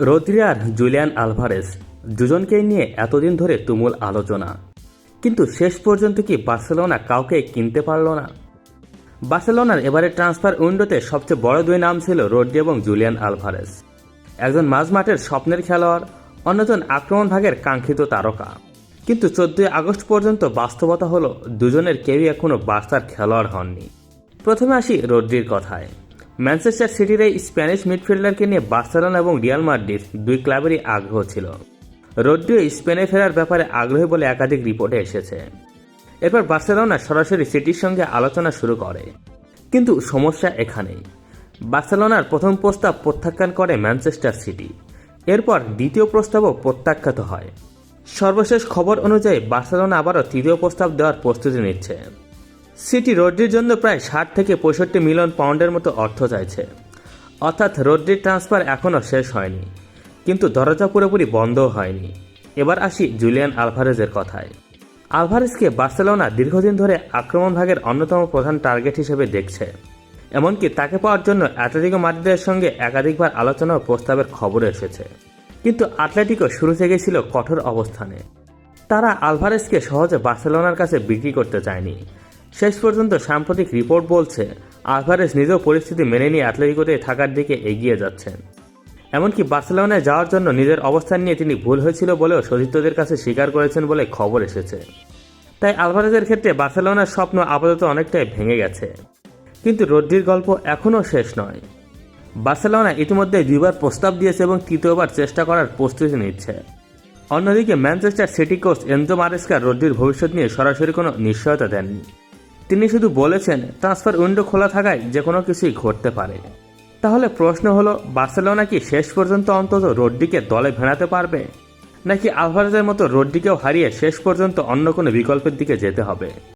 Rodri আর Julian Alvarez দুজনকেই নিয়ে এতদিন ধরে তুমুল আলোচনা, কিন্তু শেষ পর্যন্ত কি বার্সেলোনা কাউকে কিনতে পারল না? বার্সেলোনার এবারে ট্রান্সফার উইন্ডোতে সবচেয়ে বড় দুই নাম ছিল রদ্রি এবং জুলিয়ান আলভারেজ। একজন মাঝমাঠের স্বপ্নের খেলোয়াড়, অন্যজন আক্রমণ ভাগের কাঙ্ক্ষিত তারকা। কিন্তু 14 আগস্ট পর্যন্ত বাস্তবতা হলো দুজনের কেউই এখনও বার্সার খেলোয়াড় হননি। প্রথমে আসি রদ্রির কথায়। ম্যানচেস্টার সিটির এই স্প্যানিশ মিডফিল্ডারকে নিয়ে বার্সেলোনা এবং রিয়াল মাদ্রিদ দুই ক্লাবেরই আগ্রহ ছিল। রদ্রিও স্পেনে ফেরার ব্যাপারে আগ্রহী বলে একাধিক রিপোর্টে এসেছে। এরপর বার্সেলোনা সরাসরি সিটির সঙ্গে আলোচনা শুরু করে, কিন্তু সমস্যা এখানেই। বার্সেলোনার প্রথম প্রস্তাব প্রত্যাখ্যান করে ম্যানচেস্টার সিটি। এরপর দ্বিতীয় প্রস্তাবও প্রত্যাখ্যাত হয়। সর্বশেষ খবর অনুযায়ী বার্সেলোনা আবারও তৃতীয় প্রস্তাব দেওয়ার প্রস্তুতি নিচ্ছে। সিটি রদ্রির জন্য প্রায় 60 থেকে 65 মিলিয়ন পাউন্ডের মতো অর্থ চাইছে। অর্থাৎ রদ্রির ট্রান্সফার এখনও শেষ হয়নি, কিন্তু দরজা পুরোপুরি বন্ধও হয়নি। এবার আসি জুলিয়ান আলভারেজের কথায়। আলভারেজকে বার্সেলোনা দীর্ঘদিন ধরে আক্রমণ ভাগের অন্যতম প্রধান টার্গেট হিসেবে দেখছে। এমনকি তাকে পাওয়ার জন্য অ্যাটলেটিকো মাদ্রিদের সঙ্গে একাধিকবার আলোচনা ও প্রস্তাবের খবর এসেছে। কিন্তু অ্যাটলেটিকো শুরু থেকে ছিল কঠোর অবস্থানে। তারা আলভারেজকে সহজে বার্সেলোনার কাছে বিক্রি করতে চায়নি। শেষ পর্যন্ত সাম্প্রতিক রিপোর্ট বলছে আলভারেজ নিজেও পরিস্থিতি মেনে নিয়ে অ্যাটলেটিকোতে থাকার দিকে এগিয়ে যাচ্ছেন। এমনকি বার্সেলোনায় যাওয়ার জন্য নিজের অবস্থান নিয়ে তিনি ভুল হয়েছিল বলেও সতীর্থদের কাছে স্বীকার করেছেন বলে খবর এসেছে। তাই আলভারেজের ক্ষেত্রে বার্সেলোনার স্বপ্ন আপাতত অনেকটাই ভেঙে গেছে। কিন্তু রদ্রির গল্প এখনও শেষ নয়। বার্সেলোনা ইতিমধ্যে দুইবার প্রস্তাব দিয়েছে এবং তৃতীয়বার চেষ্টা করার প্রস্তুতি নিচ্ছে। অন্যদিকে Manchester City coach Enzo Maresca রদ্রির ভবিষ্যৎ নিয়ে সরাসরি কোনো নিশ্চয়তা দেননি। তিনি শুধু বলেছেন ট্রান্সফার উইন্ডো খোলা থাকায় যে কোনো কিছুই ঘটতে পারে। তাহলে প্রশ্ন হলো, বার্সেলোনা কি শেষ পর্যন্ত অন্তত রদ্রিকে দলে ভেড়াতে পারবে, নাকি আলভারেজের মতো রদ্রিকেও হারিয়ে শেষ পর্যন্ত অন্য কোনো বিকল্পের দিকে যেতে হবে?